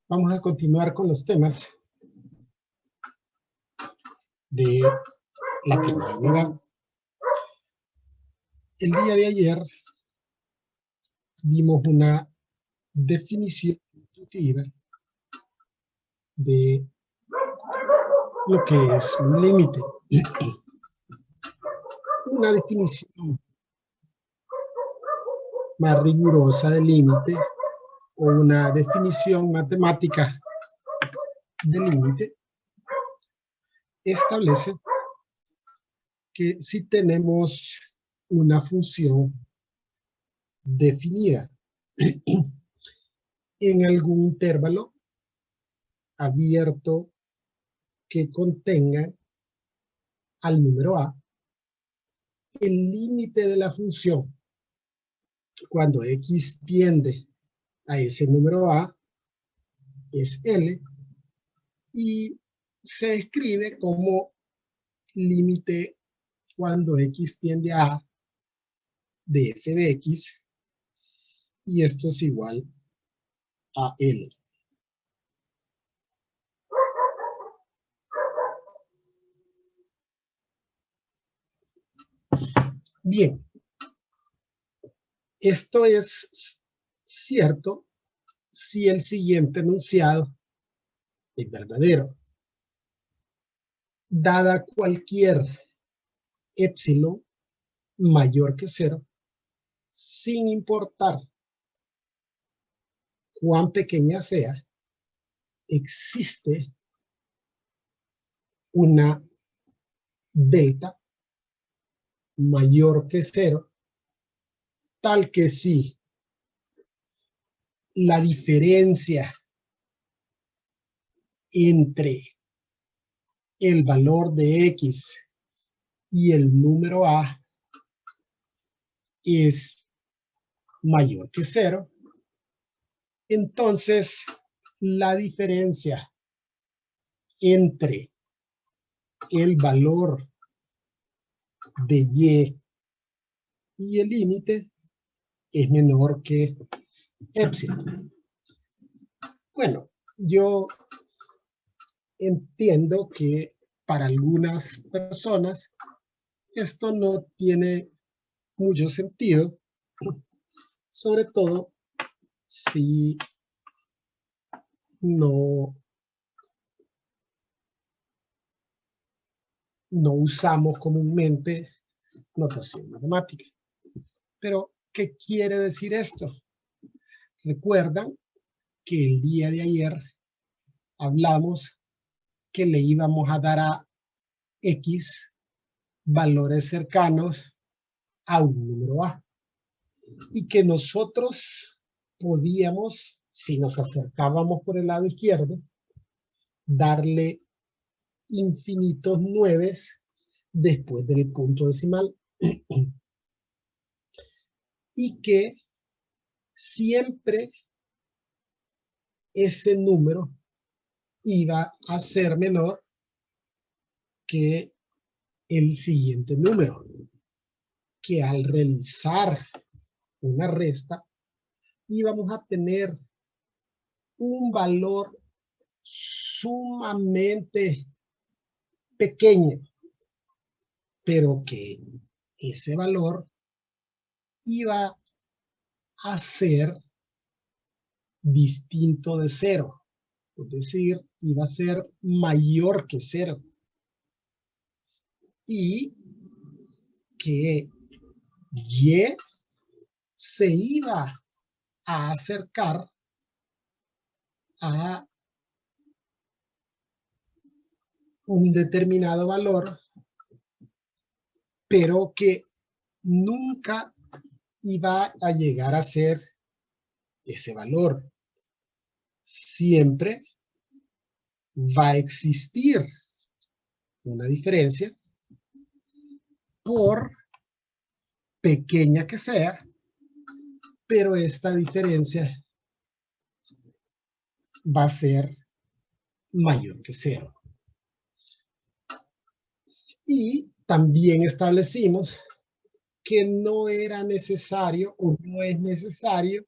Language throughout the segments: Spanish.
Vamos a continuar con los temas de la primera unidad. El día de ayer vimos una definición intuitiva de lo que es un límite. Una definición más rigurosa de límite o una definición matemática de límite establece que si tenemos una función definida en algún intervalo abierto que contenga al número a, el límite de la función cuando x tiende a ese número a es L y se escribe como límite cuando x tiende a de f de x y esto es igual a L. Bien, esto es cierto si el siguiente enunciado es verdadero. Dada cualquier epsilon mayor que 0, sin importar cuán pequeña sea, existe una delta mayor que 0, tal que si la diferencia entre el valor de x y el número a es mayor que 0, entonces la diferencia entre el valor de y el límite es menor que epsilon. Bueno, yo entiendo que para algunas personas esto no tiene mucho sentido, sobre todo si no usamos comúnmente notación matemática. Pero, ¿qué quiere decir esto? Recuerdan que el día de ayer hablamos que le íbamos a dar a x valores cercanos a un número a. Y que nosotros podíamos, si nos acercábamos por el lado izquierdo, darle infinitos 9 después del punto decimal. Y que siempre ese número iba a ser menor que el siguiente número, que al realizar una resta íbamos a tener un valor sumamente pequeño, pero que ese valor iba a ser distinto de 0, es decir, iba a ser mayor que 0. Y que y se iba a acercar a un determinado valor, pero que nunca iba a llegar a ser ese valor. Siempre va a existir una diferencia, por pequeña que sea, pero esta diferencia va a ser mayor que 0. Y también establecimos que no era necesario o no es necesario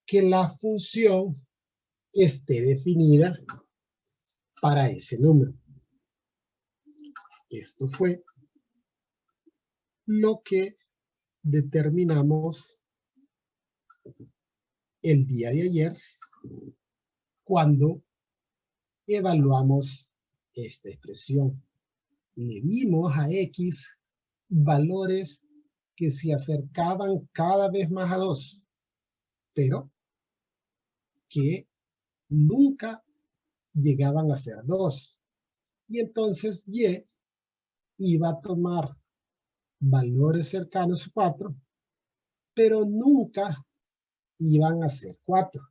que la función esté definida para ese número. Esto fue lo que determinamos el día de ayer cuando evaluamos esta expresión. Le dimos a X valores que se acercaban cada vez más a 2, pero que nunca llegaban a ser 2. Y entonces Y iba a tomar valores cercanos a 4, pero nunca iban a ser 4.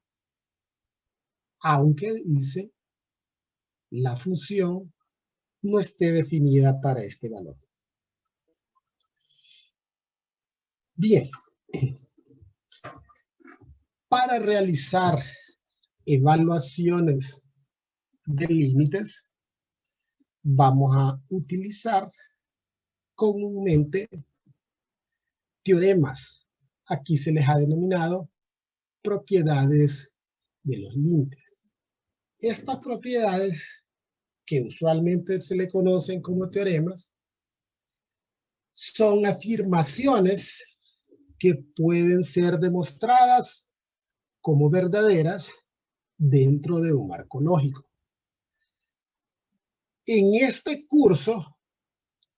Aunque dice la función no esté definida para este valor. Bien. Para realizar evaluaciones de límites, vamos a utilizar comúnmente teoremas. Aquí se les ha denominado propiedades de los límites. Estas propiedades, que usualmente se le conocen como teoremas, son afirmaciones que pueden ser demostradas como verdaderas dentro de un marco lógico. En este curso,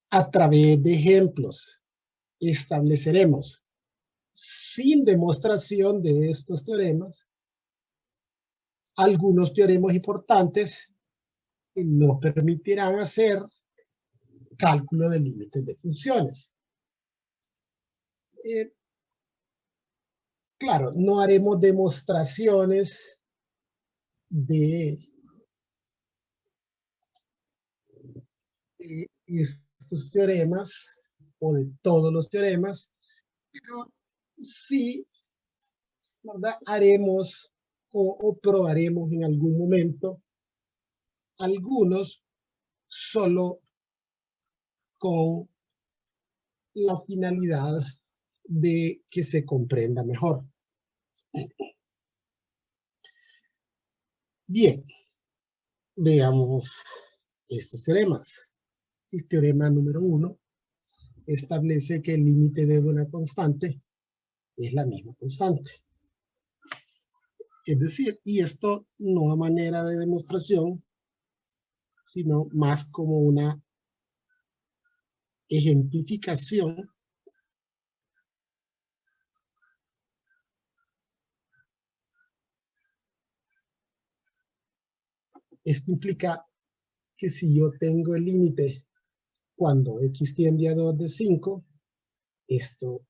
a través de ejemplos, estableceremos, sin demostración de estos teoremas, algunos teoremas importantes que nos permitirán hacer cálculo de límites de funciones. Claro, no haremos demostraciones de estos teoremas o de todos los teoremas, pero sí, ¿verdad? Haremos o probaremos en algún momento algunos solo con la finalidad de que se comprenda mejor. Bien, veamos estos teoremas. El teorema número 1 establece que el límite de una constante es la misma constante. Es decir, y esto no a manera de demostración, sino más como una ejemplificación Esto implica que si yo tengo el límite cuando x tiende a 2 de 5, esto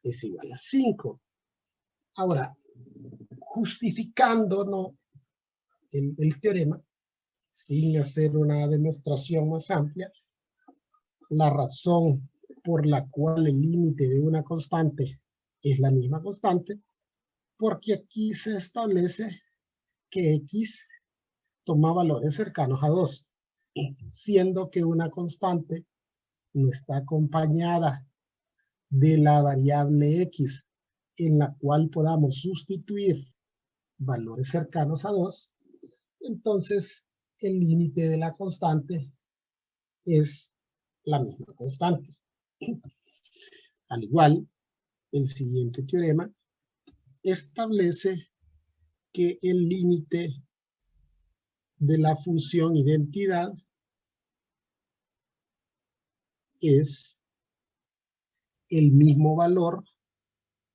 es igual a 5. Ahora, justificándonos el teorema, sin hacer una demostración más amplia, la razón por la cual el límite de una constante es la misma constante, porque aquí se establece que x toma valores cercanos a 2, siendo que una constante no está acompañada de la variable x en la cual podamos sustituir valores cercanos a 2, entonces el límite de la constante es la misma constante. Al igual, el siguiente teorema establece que el límite de la función identidad es el mismo valor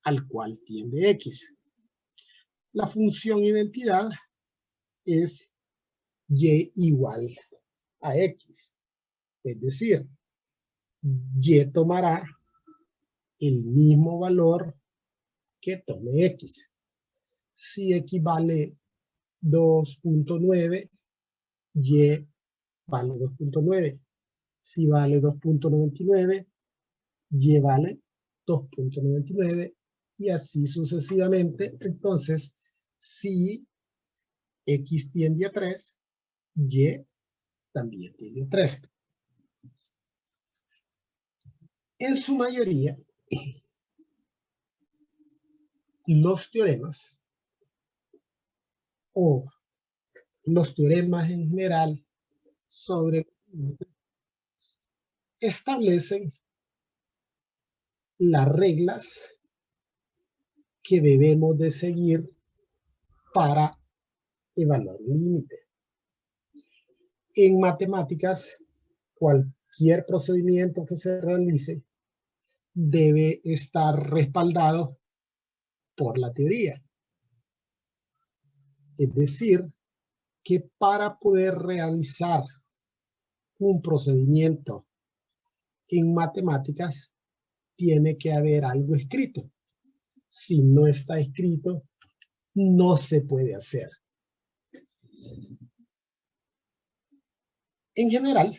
al cual tiende x. La función identidad es y igual a x. Es decir, y tomará el mismo valor que tome x. Si x vale 2.9, y vale 2.9. Si vale 2.99, y vale 2.99, y así sucesivamente. Entonces, si x tiende a 3, y también tiende a 3. En su mayoría, los teoremas o los teoremas en general sobre establecen las reglas que debemos de seguir para evaluar un límite. En matemáticas, cualquier procedimiento que se realice debe estar respaldado por la teoría. Es decir, que para poder realizar un procedimiento en matemáticas tiene que haber algo escrito. Si no está escrito, no se puede hacer. En general,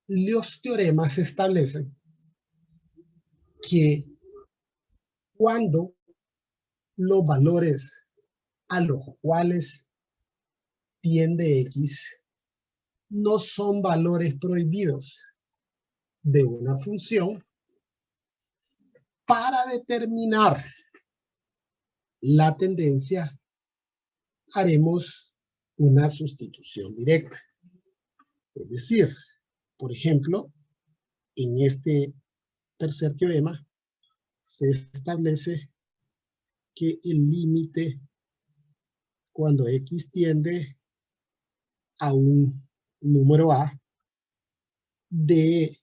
los teoremas establecen que cuando los valores a los cuales tiende X no son valores prohibidos de una función, para determinar la tendencia haremos una sustitución directa. Es decir, por ejemplo, en este tercer teorema se establece que el límite cuando X tiende a un número A de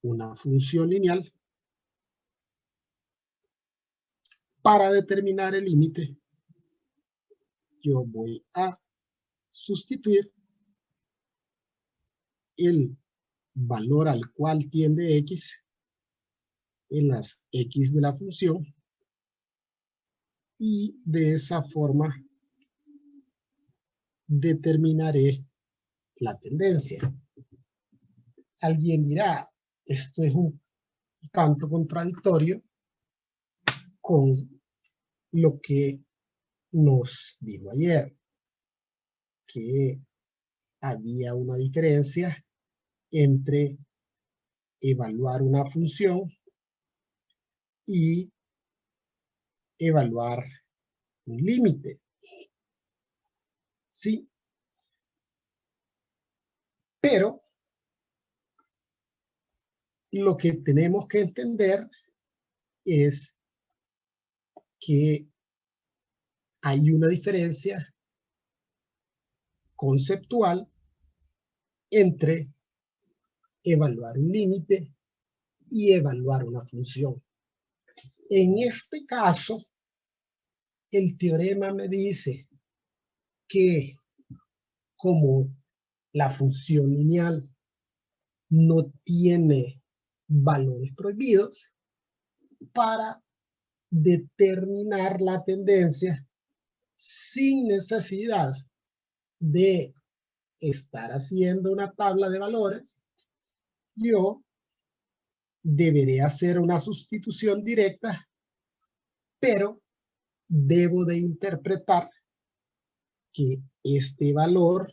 una función lineal, para determinar el límite yo voy a sustituir el valor al cual tiende X en las X de la función, y de esa forma determinaré la tendencia. Alguien dirá, esto es un tanto contradictorio con lo que nos dijo ayer, que había una diferencia entre evaluar una función y evaluar un límite. ¿Sí? Pero lo que tenemos que entender es que hay una diferencia conceptual entre evaluar un límite y evaluar una función. En este caso, el teorema me dice que como la función lineal no tiene valores prohibidos, para determinar la tendencia sin necesidad de estar haciendo una tabla de valores, yo deberé hacer una sustitución directa, pero debo de interpretar que este valor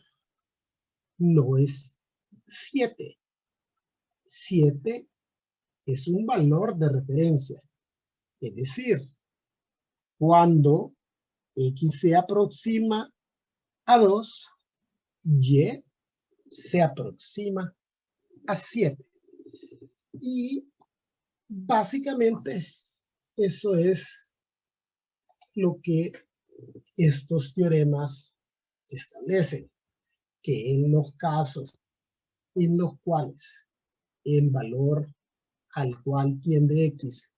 no es 7. 7 es un valor de referencia. Es decir, cuando X se aproxima a 2, Y se aproxima a 7. Y básicamente eso es lo que estos teoremas establecen, que en los casos en los cuales el valor al cual tiende X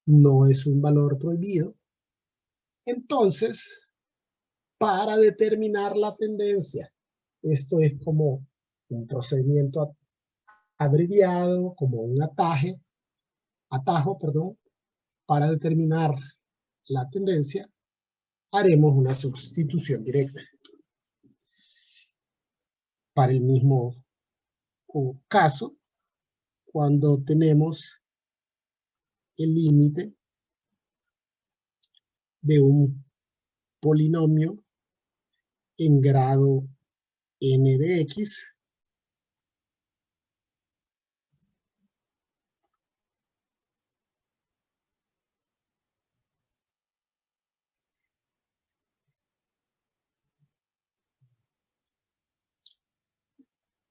no es un valor prohibido, entonces, para determinar la tendencia, esto es como un procedimiento abreviado, como un atajo, para determinar la tendencia, haremos una sustitución directa. Para el mismo caso, cuando tenemos el límite de un polinomio en grado n de x,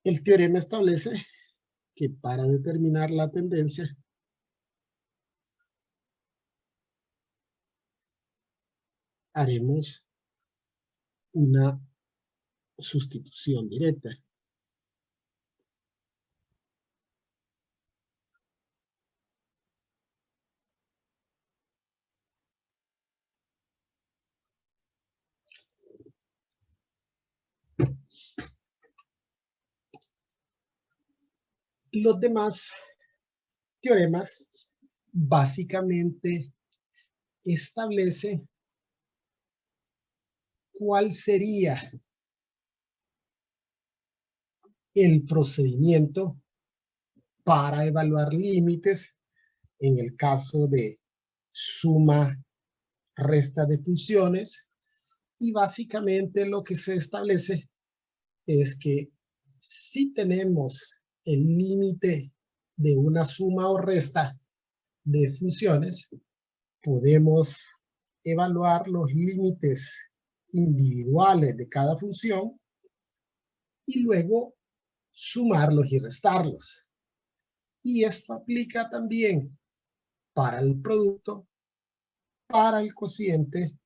El teorema establece que para determinar la tendencia haremos una sustitución directa. Los demás teoremas básicamente establecen cuál sería el procedimiento para evaluar límites en el caso de suma, resta de funciones, y básicamente lo que se establece es que si tenemos el límite de una suma o resta de funciones, podemos evaluar los límites individuales de cada función y luego sumarlos y restarlos. Y esto aplica también para el producto, para el cociente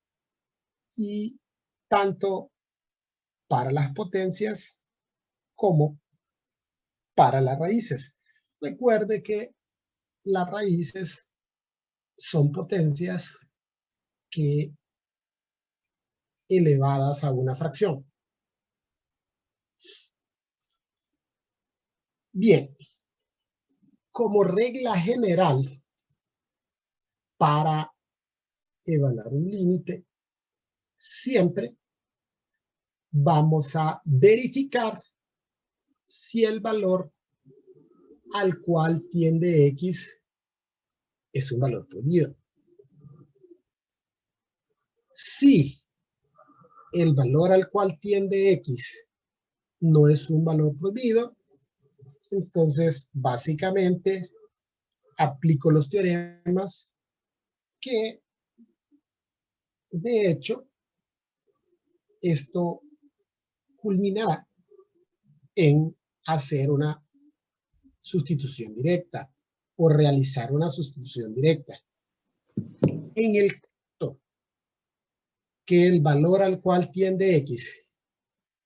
y tanto para las potencias como para las raíces. Recuerde que las raíces son potencias que elevadas a una fracción. Bien, como regla general, para evaluar un límite, siempre vamos a verificar si el valor al cual tiende X es un valor prohibido. Si el valor al cual tiende X no es un valor prohibido, entonces básicamente aplico los teoremas que, de hecho, esto culminará en hacer una sustitución directa o realizar una sustitución directa. En el caso que el valor al cual tiende X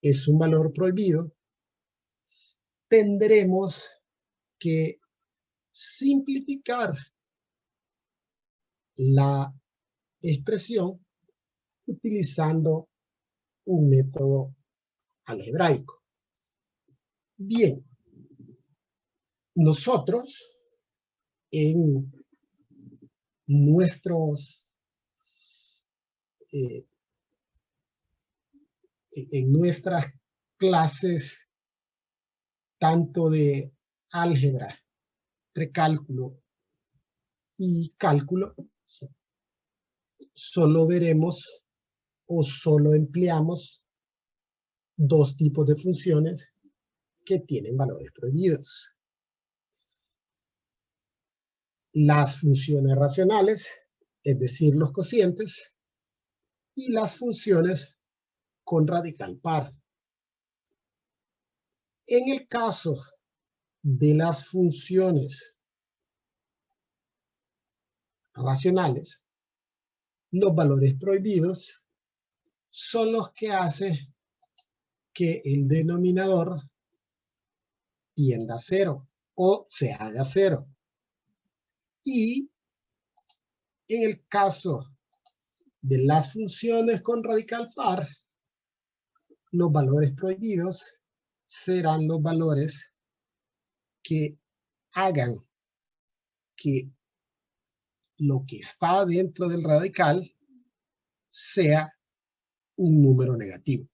es un valor prohibido, tendremos que simplificar la expresión utilizando un método algebraico. Bien, nosotros en nuestros en nuestras clases tanto de álgebra, precálculo y cálculo, solo veremos o solo empleamos dos tipos de funciones que tienen valores prohibidos. Las funciones racionales, es decir, los cocientes, y las funciones con radical par. En el caso de las funciones racionales, los valores prohibidos son los que hacen que el denominador tienda a cero o se haga cero. Y en el caso de las funciones con radical par, los valores prohibidos serán los valores que hagan que lo que está dentro del radical sea un número negativo.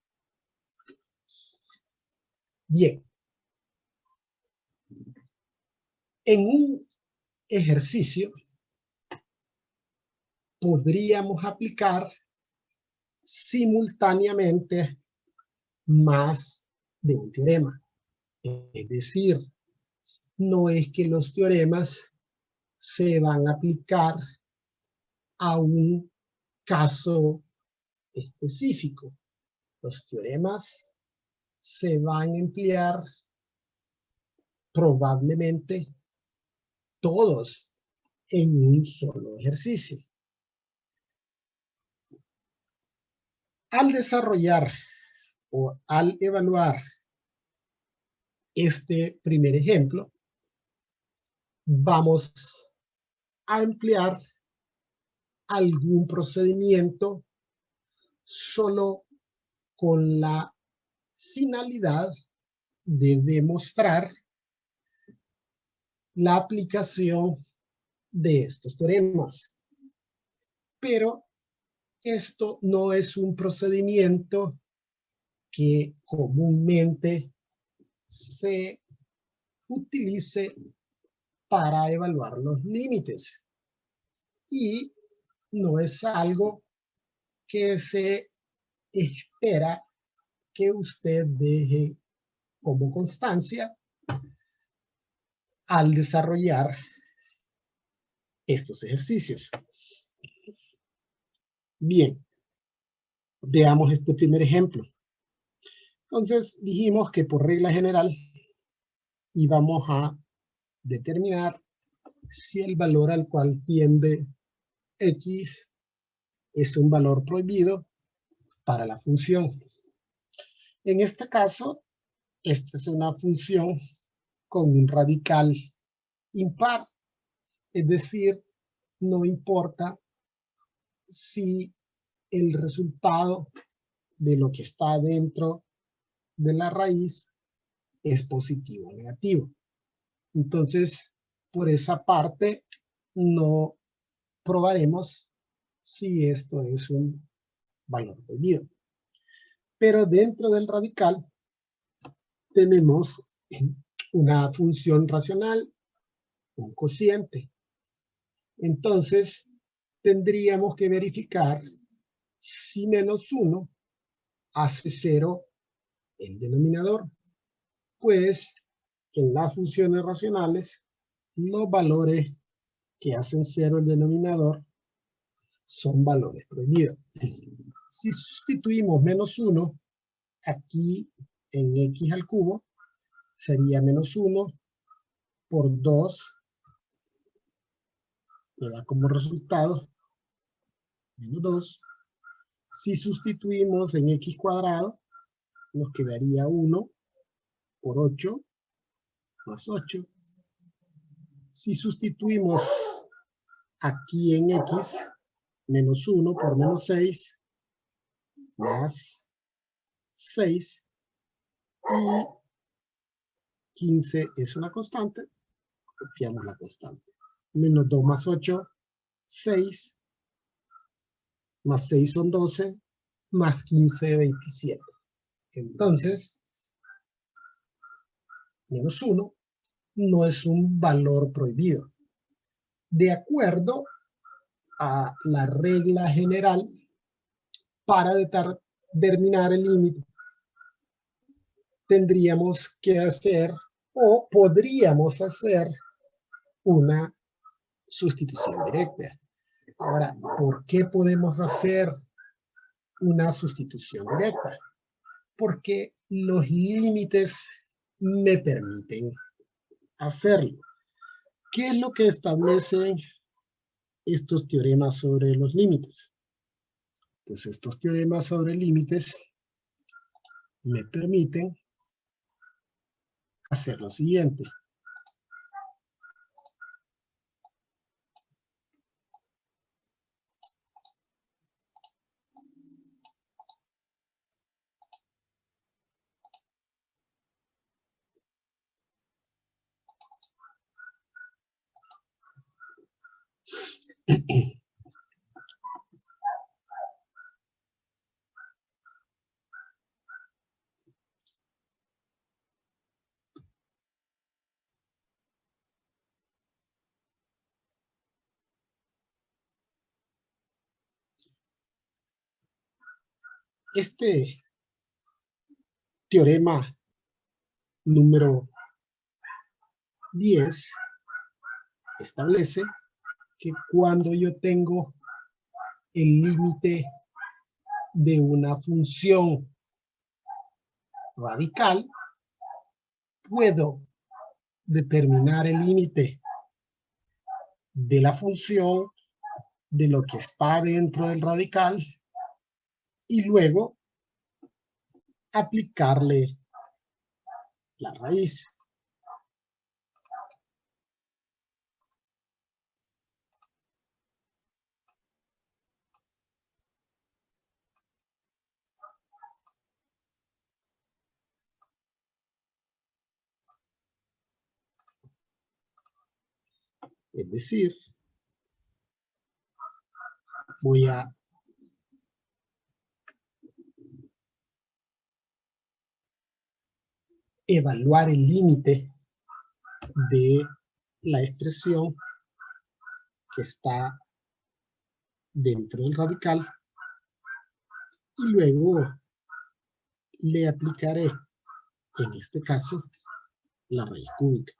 Bien. En un ejercicio podríamos aplicar simultáneamente más de un teorema. Es decir, no es que los teoremas se van a aplicar a un caso específico. Los teoremas se van a emplear probablemente todos en un solo ejercicio. Al desarrollar o al evaluar este primer ejemplo, vamos a emplear algún procedimiento solo con la finalidad de demostrar la aplicación de estos teoremas. Pero esto no es un procedimiento que comúnmente se utilice para evaluar los límites. Y no es algo que se espera que usted deje como constancia al desarrollar estos ejercicios. Bien, veamos este primer ejemplo. Entonces dijimos que por regla general íbamos a determinar si el valor al cual tiende x es un valor prohibido para la función. En este caso, esta es una función con un radical impar, es decir, no importa si el resultado de lo que está dentro de la raíz es positivo o negativo. Entonces, por esa parte, no probaremos si esto es un valor prohibido. Pero dentro del radical tenemos una función racional, un cociente. Entonces, tendríamos que verificar si menos 1 hace 0 el denominador. Pues en las funciones racionales, los valores que hacen 0 el denominador son valores prohibidos. Si sustituimos menos 1 aquí en x al cubo, sería menos 1 por 2, me da como resultado menos 2. Si sustituimos en x cuadrado, nos quedaría 1 por 8 más 8. Si sustituimos aquí en x, menos 1 por menos 6, más 6, y 15 es una constante, copiamos la constante. Menos 2 más 8, 6, más 6 son 12, más 15, 27. Entonces, menos 1 no es un valor prohibido. De acuerdo a la regla general para determinar el límite, tendríamos que hacer o podríamos hacer una sustitución directa. Ahora, ¿por qué podemos hacer una sustitución directa? Porque los límites me permiten hacerlo. ¿Qué es lo que establecen estos teoremas sobre los límites? Pues estos teoremas sobre límites me permiten hacer lo siguiente. Este teorema número 10 establece que cuando yo tengo el límite de una función radical, puedo determinar el límite de la función de lo que está dentro del radical y luego aplicarle la raíz. Es decir, voy a evaluar el límite de la expresión que está dentro del radical y luego le aplicaré, en este caso, la raíz cúbica.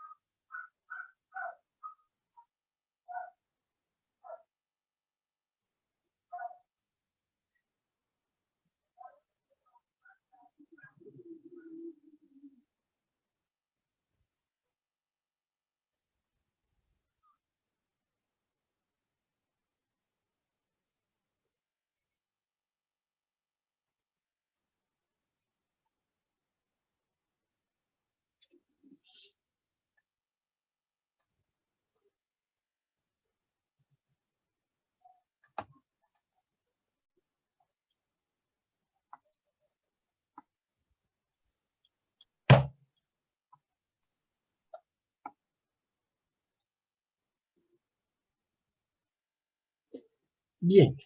Bien,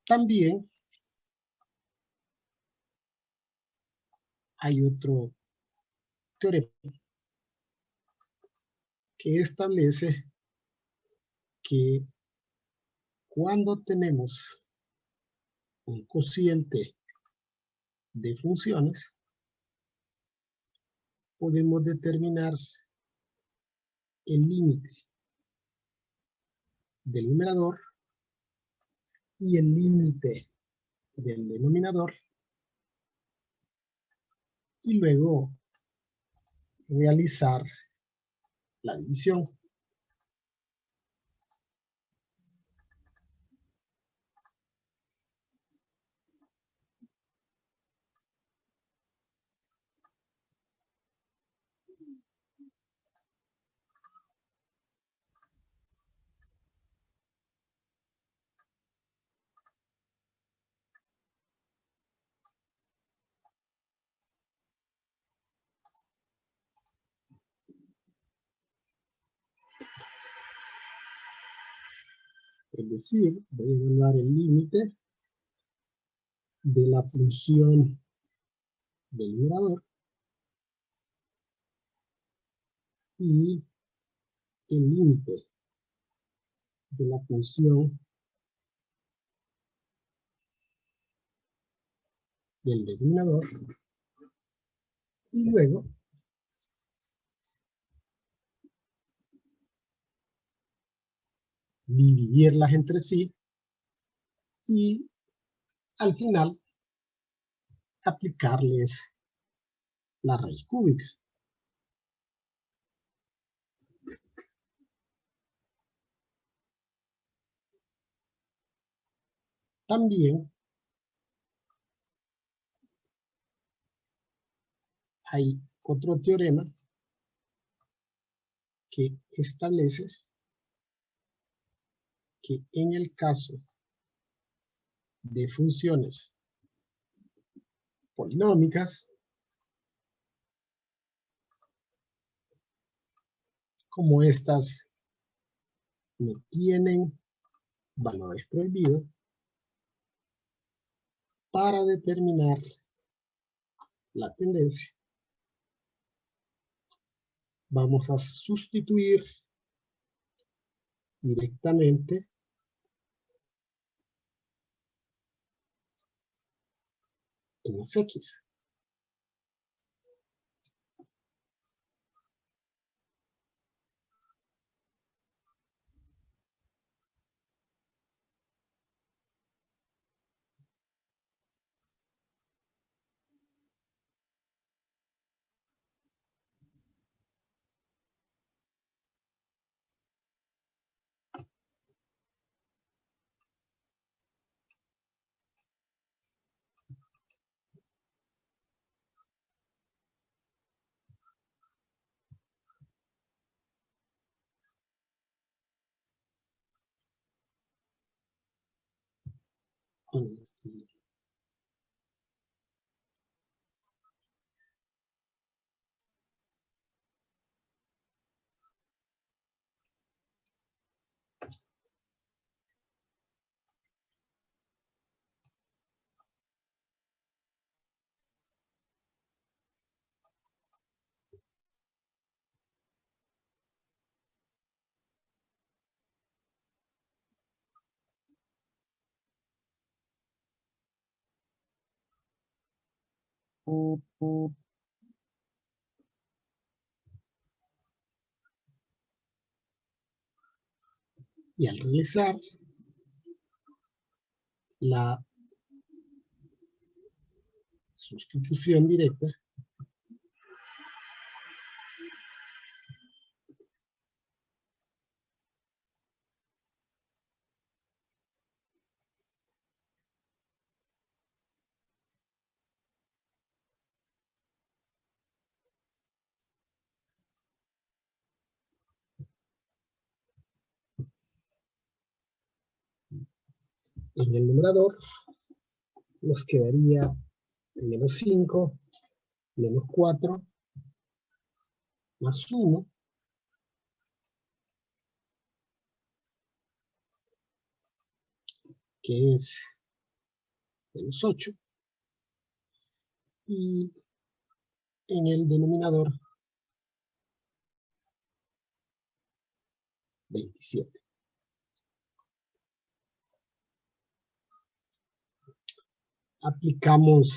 también hay otro teorema que establece que cuando tenemos un cociente de funciones, podemos determinar el límite del numerador y el límite del denominador y luego realizar la división. Es decir, voy a evaluar el límite de la función del numerador y el límite de la función del denominador y luego dividirlas entre sí y al final aplicarles la raíz cúbica. También hay otro teorema que establece que en el caso de funciones polinómicas, como estas no tienen valores prohibidos, para determinar la tendencia, vamos a sustituir directamente en las X. Y al realizar la sustitución directa, en el numerador nos quedaría menos 5, menos 4, más 1, que es menos 8, y en el denominador 27. Aplicamos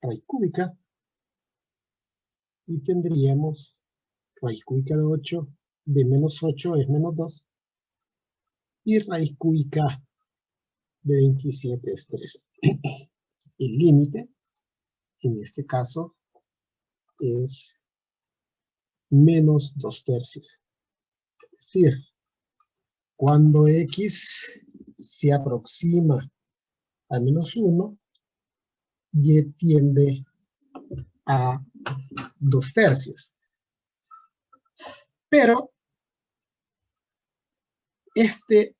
raíz cúbica y tendríamos raíz cúbica de 8, de menos 8 es menos 2, y raíz cúbica de 27 es 3. El límite, en este caso, es menos 2/3. Es decir, cuando x se aproxima a menos 1, y tiende a 2/3. Pero este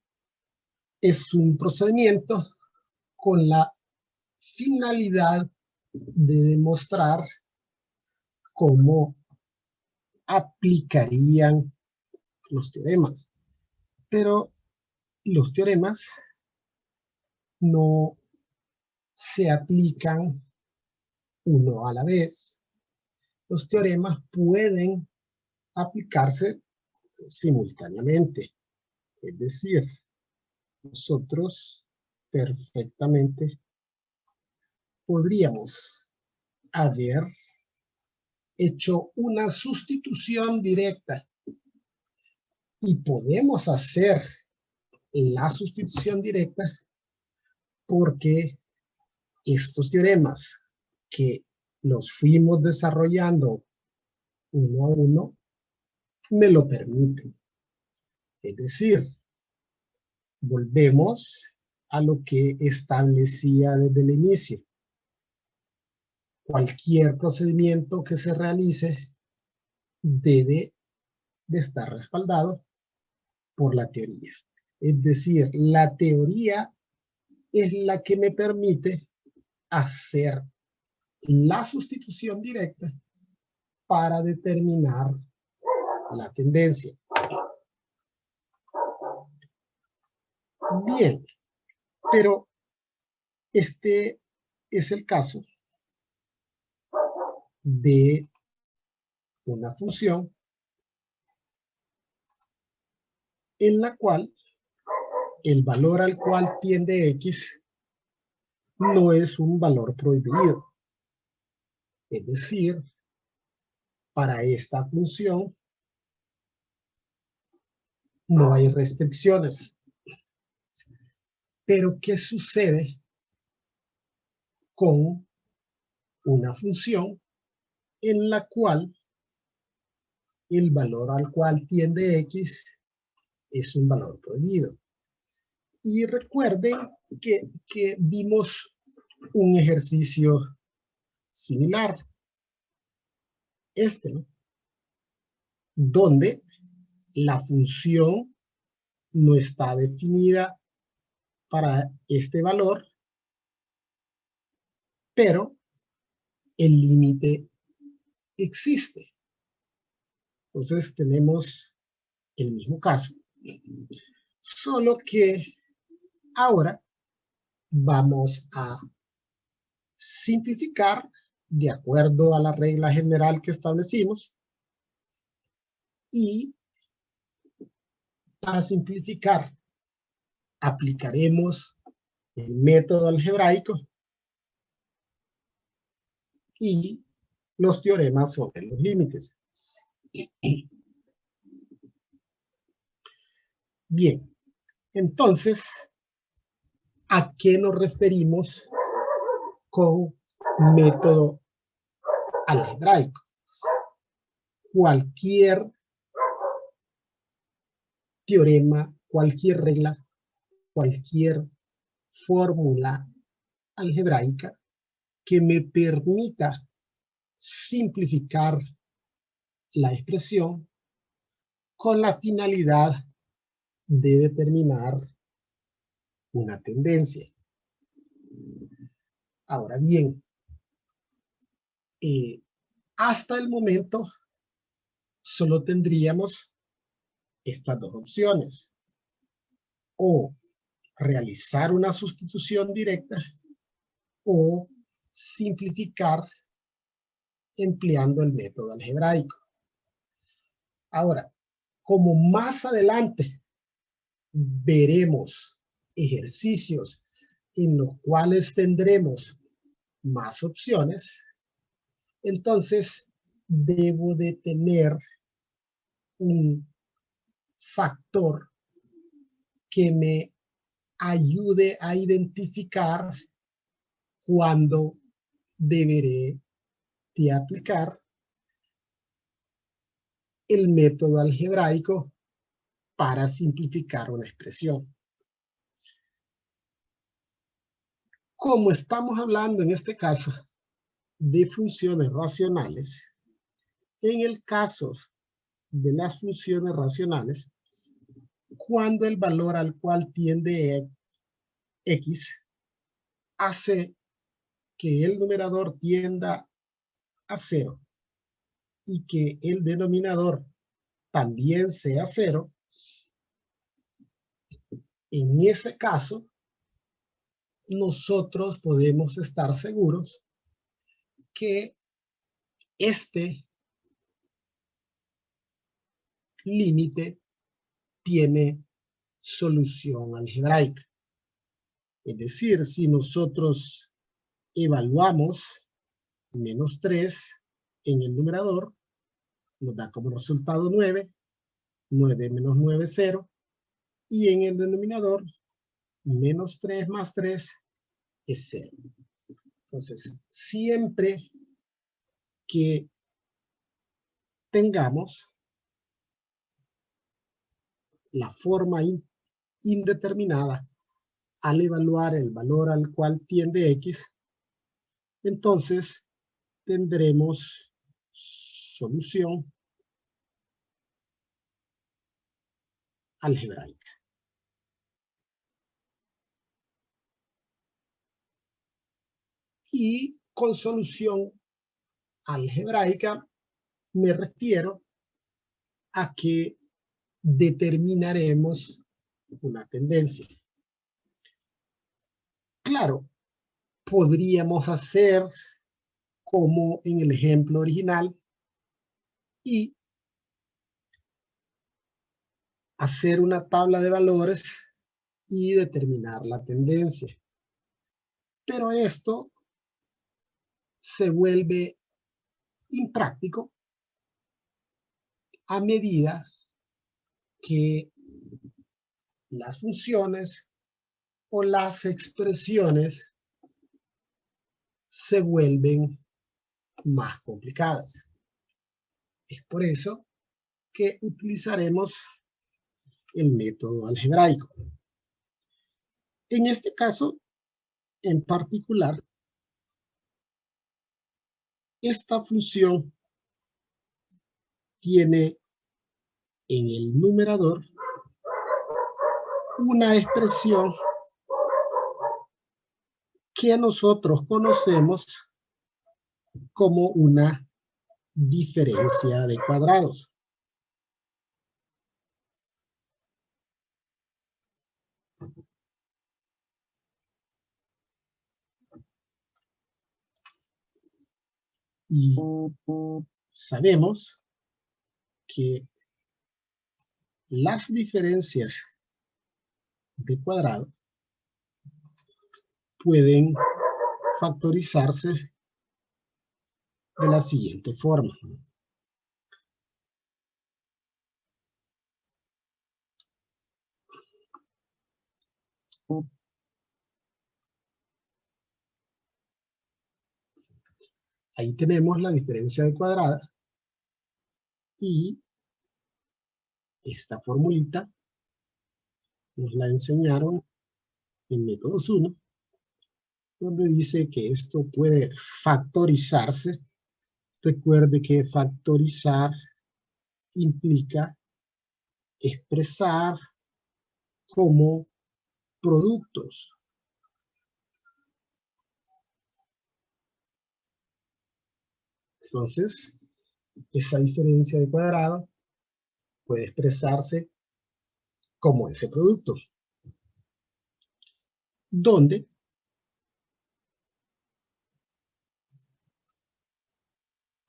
es un procedimiento con la finalidad de demostrar cómo aplicarían los teoremas. Pero los teoremas no se aplican uno a la vez. Los teoremas pueden aplicarse simultáneamente. Es decir, nosotros perfectamente podríamos haber hecho una sustitución directa y podemos hacer la sustitución directa porque estos teoremas que los fuimos desarrollando uno a uno me lo permiten. Es decir, volvemos a lo que establecía desde el inicio. Cualquier procedimiento que se realice debe de estar respaldado por la teoría. Es decir, la teoría es la que me permite hacer la sustitución directa para determinar la tendencia. Bien, pero este es el caso de una función en la cual el valor al cual tiende x no es un valor prohibido. Es decir, para esta función no hay restricciones. Pero, ¿qué sucede con una función en la cual el valor al cual tiende x es un valor prohibido? Y recuerden que vimos un ejercicio similar, ¿no? Donde la función no está definida para este valor, pero el límite existe. Entonces tenemos el mismo caso, solo que ahora vamos a simplificar de acuerdo a la regla general que establecimos, y para simplificar aplicaremos el método algebraico y los teoremas sobre los límites. Bien, entonces, ¿a qué nos referimos con método algebraico? Cualquier teorema, cualquier regla, cualquier fórmula algebraica que me permita simplificar la expresión con la finalidad de determinar una tendencia. Ahora bien, hasta el momento solo tendríamos estas dos opciones: o realizar una sustitución directa o simplificar empleando el método algebraico. Ahora, como más adelante veremos ejercicios en los cuales tendremos más opciones, entonces debo de tener un factor que me ayude a identificar cuándo deberé de aplicar el método algebraico para simplificar una expresión. Como estamos hablando en este caso de funciones racionales, en el caso de las funciones racionales, cuando el valor al cual tiende x hace que el numerador tienda a 0 y que el denominador también sea 0, en ese caso nosotros podemos estar seguros que este límite tiene solución algebraica. Es decir, si nosotros evaluamos menos 3 en el numerador, nos da como resultado 9, 9 menos 9 es 0, y en el denominador, menos 3 más 3 es 0. Entonces, siempre que tengamos la forma indeterminada al evaluar el valor al cual tiende x, entonces tendremos solución algebraica. Y con solución algebraica me refiero a que determinaremos una tendencia. Claro, podríamos hacer como en el ejemplo original y hacer una tabla de valores y determinar la tendencia. Pero esto se vuelve impráctico a medida que las funciones o las expresiones se vuelven más complicadas. Es por eso que utilizaremos el método algebraico. En este caso, en particular, esta función tiene en el numerador una expresión que nosotros conocemos como una diferencia de cuadrados. Y sabemos que las diferencias de cuadrado pueden factorizarse de la siguiente forma. Ahí tenemos la diferencia de cuadrada y esta formulita nos la enseñaron en métodos 1, donde dice que esto puede factorizarse. Recuerde que factorizar implica expresar como productos. Entonces, esa diferencia de cuadrado puede expresarse como ese producto, donde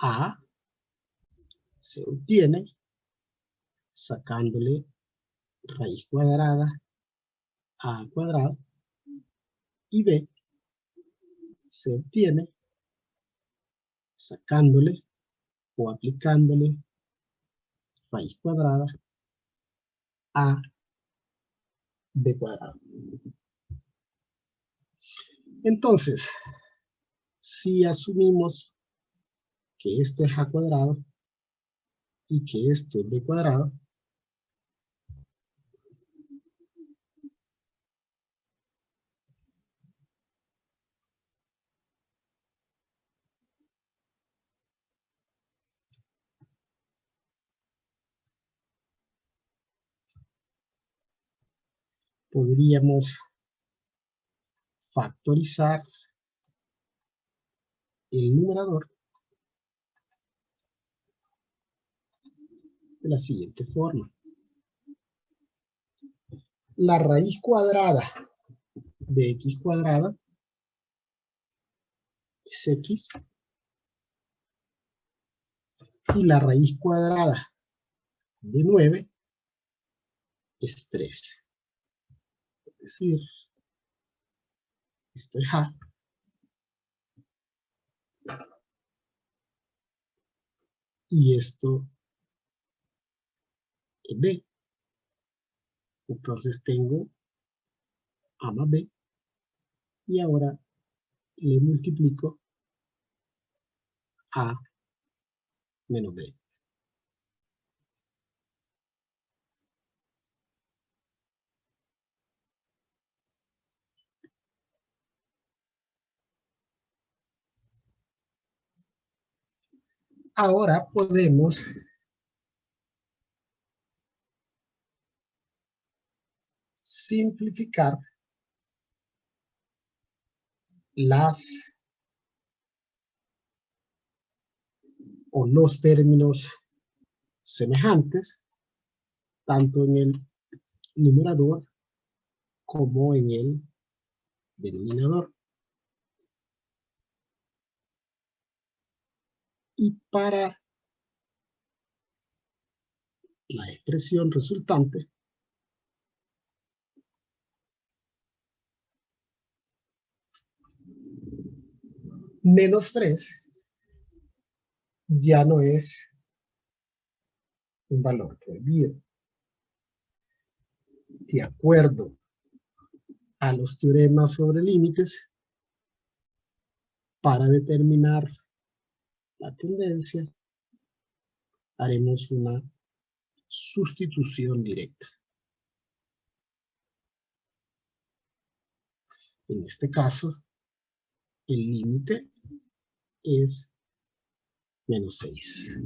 A se obtiene sacándole raíz cuadrada a al cuadrado y B se obtiene sacándole o aplicándole raíz cuadrada a b cuadrado. Entonces, si asumimos que esto es a cuadrado y que esto es b cuadrado, podríamos factorizar el numerador de la siguiente forma. La raíz cuadrada de x cuadrada es x y la raíz cuadrada de 9 es 3. Es decir, esto es a y esto es b. Entonces tengo a más b y ahora le multiplico a menos b. Ahora podemos simplificar los términos semejantes, tanto en el numerador como en el denominador. Y para la expresión resultante, menos 3 ya no es un valor prohibido. De acuerdo a los teoremas sobre límites, para determinar la tendencia, haremos una sustitución directa. En este caso, el límite es menos 6.